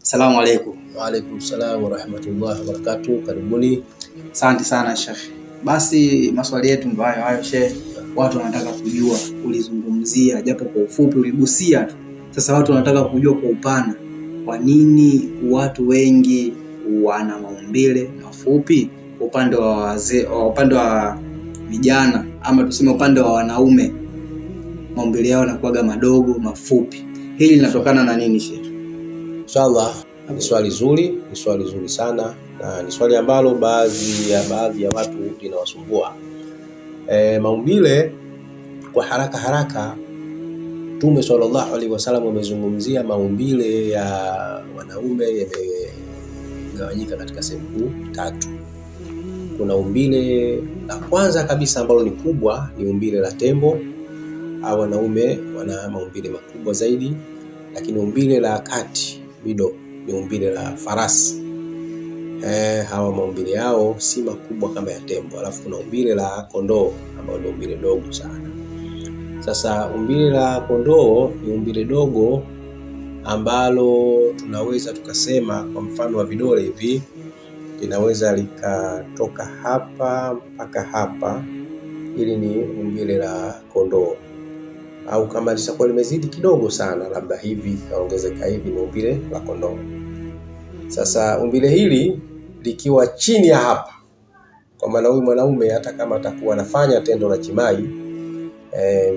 Asalamu alaykum. Wa alaykum salaam wa rahmatullahi wa barakatuh. Karibuni. Asante sana Sheikh. Basi maswali yetu ndio hayo Sheikh. Watu wanataka kujua, ulizungumzia japo kwa ufupi uligusia tu. Sasa watu wanataka kujua kwa upana, kwa nini watu wengi wana maumbile mafupi upande wa wazee, upande wa vijana, ama tuseme upande wa wanaume maumbile yao yanakuwa madogo mafupi. Hili linatokana na nini Sheikh? Inshallah ni swali zuri, sana, na ni swali ambalo baadhi ya watu linawasumbua. Maumbile kwa haraka Mtume sallallahu alaihi wasallam amezungumzia maumbile ya wanaume yamegawanyika katika sehemu tatu. Kuna umbile la kwanza kabisa ambalo ni kubwa, ni umbile la tembo. Hao wanaume wana maumbile makubwa zaidi. Lakini umbile la kati mido ni umbile la farasi. Hawa maumbile yao si makubwa kama ya tembo. Alafu kuna umbile la kondoo ambalo ni umbile dogo sana. Sasa umbile la kondoo ni umbile dogo ambalo tunaweza tukasema kwa mfano wa vidole hivi, linaweza likatoka hapa mpaka hapa. Hili ni umbile la kondoo. Au kama lishakuwa limezidi kidogo sana, labda hivi kaongezeka hivi, ni umbile la kondoo. Sasa umbile hili likiwa chini ya hapa, kwa maana huyu mwanaume hata kama atakuwa anafanya tendo la jimai,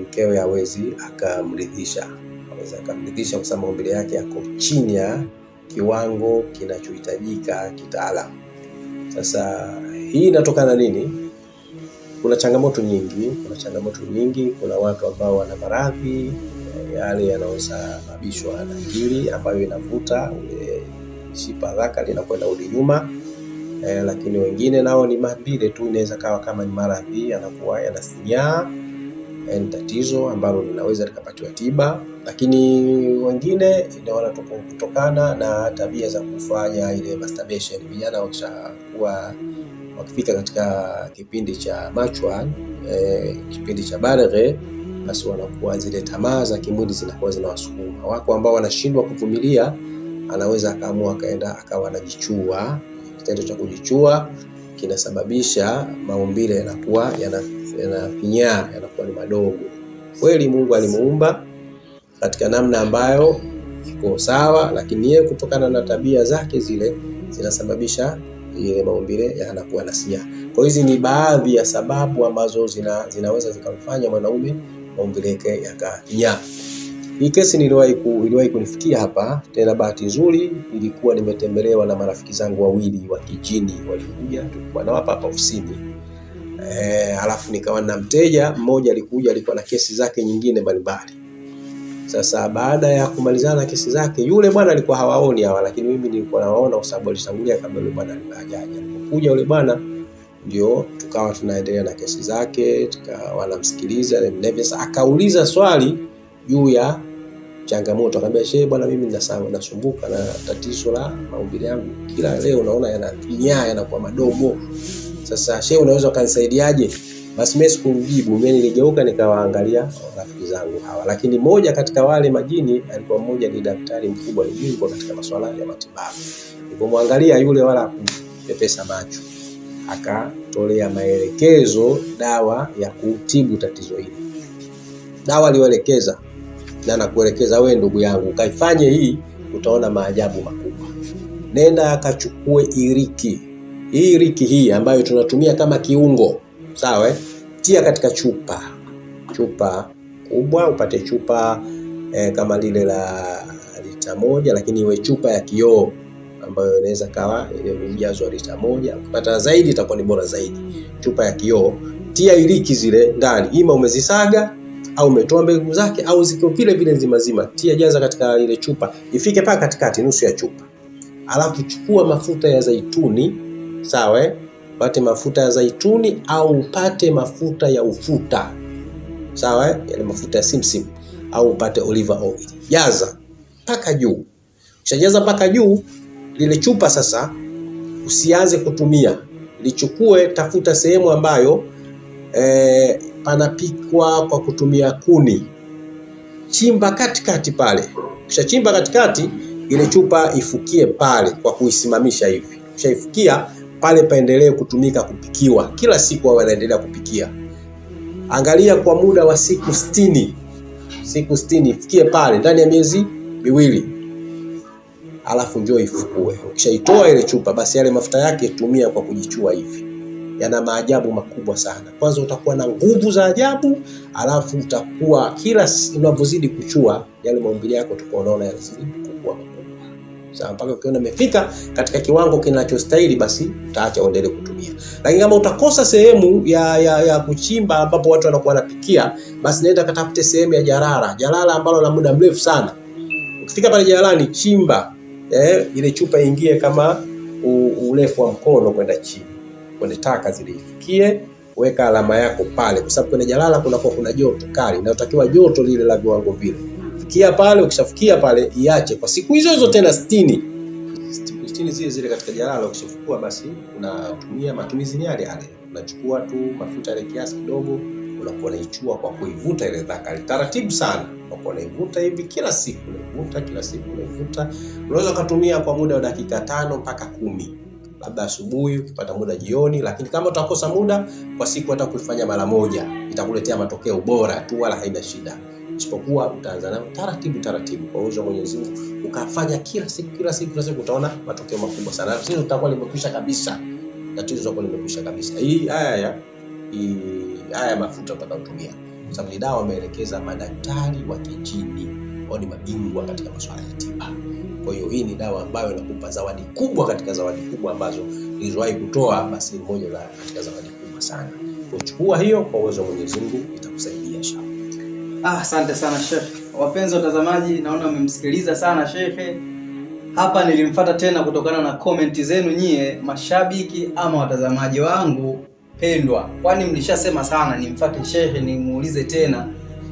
mkewe hawezi akamridhisha. Hawezi akamridhisha kwa sababu umbile yake yako chini ya kiwango kinachohitajika kitaalamu. Sasa hii inatokana nini? Kuna changamoto nyingi. Kuna watu ambao wana maradhi yale yanayosababishwa na akili, ambayo inavuta mishipa dhaka linakwenda rudi nyuma. Lakini wengine nao ni maumbile tu, inaweza kawa kama ni maradhi yanakuwa yanasinyaa, ni tatizo ambalo linaweza likapatiwa tiba. Lakini wengine wanatokana na tabia za kufanya ile masturbation. Vijana wakifika katika kipindi cha machwa, kipindi cha baligh, basi wanakuwa zile tamaa za kimwili zinakuwa zinawasukuma. Wako ambao wanashindwa kuvumilia, anaweza akaamua akaenda akawa anajichua. Kitendo cha kujichua kinasababisha maumbile yanakuwa yanafinyaa, yanakuwa ni madogo. Kweli Mungu alimuumba katika namna ambayo iko sawa, lakini yeye kutokana na tabia zake zile zinasababisha ile maumbile yanakuwa yanasinyaa. Kwa hizi ni baadhi ya sababu ambazo zinaweza zikamfanya mwanaume maumbile yake yakafinyaa. Hii kesi iliwahi kunifikia hapa, tena bahati nzuri ilikuwa nimetembelewa na marafiki zangu wawili wa kijini. Walikuja, tulikuwa na hapa ofisini. Alafu nikawa na mteja mmoja alikuja, alikuwa na kesi zake nyingine mbalimbali. Sasa baada ya kumalizana kesi zake, yule bwana alikuwa hawaoni hawa, lakini mimi nilikuwa nawaona kwa sababu alitangulia kabla yule bwana hajaja. Alipokuja yule bwana, ndio tukawa tunaendelea na kesi zake, tukawa namsikiliza. Sasa akauliza swali juu ya changamoto. Akamwambia, shehe bwana, mimi nasumbuka na tatizo la maumbile yangu, kila leo naona yanafinyaa, yanakuwa madogo. Sasa shehe, unaweza ukanisaidiaje? Basi mimi sikumjibu. Mimi niligeuka nikawaangalia rafiki zangu hawa, lakini moja katika wale majini alikuwa mmoja ni daktari mkubwa, ni bingwa katika masuala ya matibabu. Nilipomwangalia yule, wala kupepesa macho, akatolea maelekezo dawa ya kutibu tatizo hili. Dawa aliyoelekeza, na nakuelekeza wewe ndugu yangu, kaifanye hii, utaona maajabu makubwa. Nenda akachukue iriki. Hii iriki hii ambayo tunatumia kama kiungo, sawa? Tia katika chupa kubwa, upate chupa kama lile la lita 1, lakini iwe chupa ya kioo ambayo inaweza kawa ile ujazo wa lita 1. Ukipata zaidi itakuwa ni bora zaidi. Chupa ya kioo, tia iriki zile ndani. Ima umezisaga au umetoa mbegu zake au ziko vile nzima. Tia, jaza katika ile chupa, ifike paka katikati, nusu ya chupa. Alafu chukua mafuta ya zaituni, sawa? Upate mafuta ya zaituni au upate mafuta ya ufuta, sawa? Yale mafuta ya simsim, au upate olive oil. Jaza paka juu. Ukishajaza paka juu, lile chupa sasa usianze kutumia. Lichukue, tafuta sehemu ambayo panapikwa kwa kutumia kuni. Chimba katikati pale. Kisha chimba katikati, ile chupa ifukie pale kwa kuisimamisha hivi. Ukishaifukia pale paendelee kutumika kupikiwa. Kila siku wao wanaendelea kupikia. Angalia kwa muda wa siku 60. Siku 60 ifikie pale ndani ya miezi 2. Alafu njoo ifukue. Ukishaitoa ile chupa basi yale mafuta yake tumia kwa kujichua hivi. Yana maajabu makubwa sana. Kwanza utakuwa na nguvu za ajabu, alafu utakuwa kila unapozidi kuchua yale maumbile yako unaona yanazidi kukua makubwa. Sawa, mpaka ukiona umefika katika kiwango kinachostahili basi utaacha uendelee kutumia. Lakini kama utakosa sehemu ya kuchimba ambapo watu wanakuwa wanapikia, basi nenda katafute sehemu ya jalala ambalo la muda mrefu sana. Ukifika pale jalalani chimba ile chupa ingie kama urefu wa mkono kwenda chini. Kwenye taka zile ifikie, weka alama yako pale kwa sababu kwenye jalala kuna joto kali na utakiwa joto lile la viwango vile. Fikia pale, ukishafikia pale iache kwa siku hizo tena 60. Siku 60 zile katika jalala ukishafukua basi unatumia matumizi ni yale. Unachukua tu mafuta ile kiasi kidogo, unakuwa unaichua kwa kuivuta ile dhakari taratibu sana. Unakuwa unaivuta hivi kila siku, unaivuta. Unaweza kutumia kwa muda wa dakika 5 mpaka 10. Labda asubuhi, ukipata muda jioni, lakini kama utakosa muda kwa siku hata kuifanya mara moja, itakuletea matokeo bora tu wala haina shida. Isipokuwa utaanza nayo taratibu kwa uwezo wa Mwenyezi Mungu, ukafanya kila siku utaona matokeo makubwa sana. Tatizo litakuwa limekwisha kabisa. Haya mafuta utakayotumia. Kwa sababu ni dawa wameelekeza madaktari wa kijini, wao ni mabingwa katika masuala ya tiba. Kwa hiyo hii ni dawa ambayo inakupa zawadi kubwa katika zawadi kubwa ambazo nilizowahi kutoa, basi moja katika zawadi kubwa sana. Uchukua hiyo kwa uwezo wa Mwenyezi Mungu itakusaidia inshallah. Asante sana Sheikh. Wapenzi watazamaji, naona mmemsikiliza sana Sheikh. Hapa nilimfuata tena kutokana na comment zenu nyie mashabiki ama watazamaji wangu pendwa. Kwani mlishasema sana nimfuate Sheikh nimuulize tena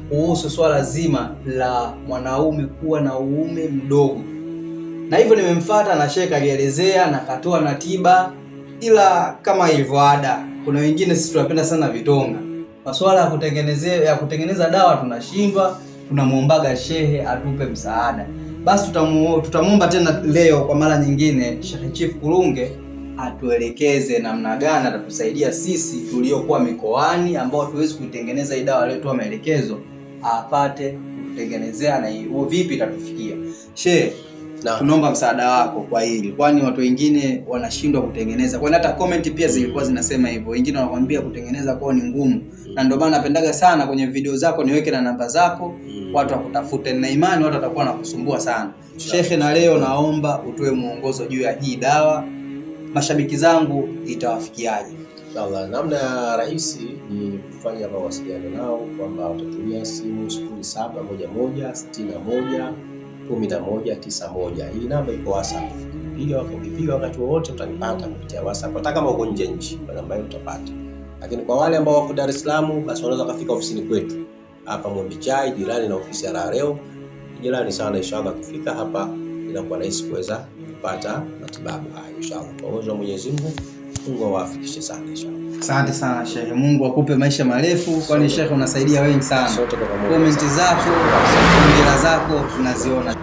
kuhusu swala zima la mwanaume kuwa na uume mdogo. Na hivyo nimemfuata na Sheikh alielezea na katoa na tiba, ila kama ilivyo ada kuna wengine sisi tunapenda sana vitonga. Masuala ya kutengeneza dawa tunashindwa, tunamuombaga Sheikh atupe msaada. Basi tutamuomba tena leo kwa mara nyingine Sheikh Chief Kulunge atuelekeze namna gani atatusaidia sisi tuliokuwa mikoani ambao tuwezi kuitengeneza hii dawa aliyotoa maelekezo, apate kutengenezea na hiyo vipi itatufikia. Sheikh, tunaomba msaada wako kwa hili, kwani watu wengine wanashindwa kutengeneza. Kwani hata comment pia zilikuwa zinasema hivyo. Wengine wanakuambia kutengeneza kwao ni ngumu. Na ndio maana napendaga sana kwenye video zako niweke na namba zako, watu wakutafute, na imani watu watakuwa nakusumbua sana. Sheikh, na leo naomba utoe muongozo juu ya hii dawa. Mashabiki zangu itawafikiaje? Inshallah, namna rahisi ni kufanya mawasiliano nao kwamba utatumia simu 0711611191. Hii namba iko WhatsApp. Ukipiga wakati wowote utanipata kupitia WhatsApp. Hata kama uko nje nchi, kwa namba hiyo utapata. Lakini kwa wale ambao wako Dar es Salaam, basi wanaweza kufika ofisini kwetu hapa Mwembe Chai, jirani na ofisi ya Rareo. Jirani sana, inshallah kufika hapa inakuwa rahisi kuweza kupata matibabu haya inshallah. Kwa uwezo wa Mwenyezi Mungu, Mungu awafikishe sana inshallah. Asante sana Sheikh. Mungu akupe maisha marefu, kwani Sheikh unasaidia wengi sana. Sote kwa pamoja. Comment zako, hongera zako tunaziona.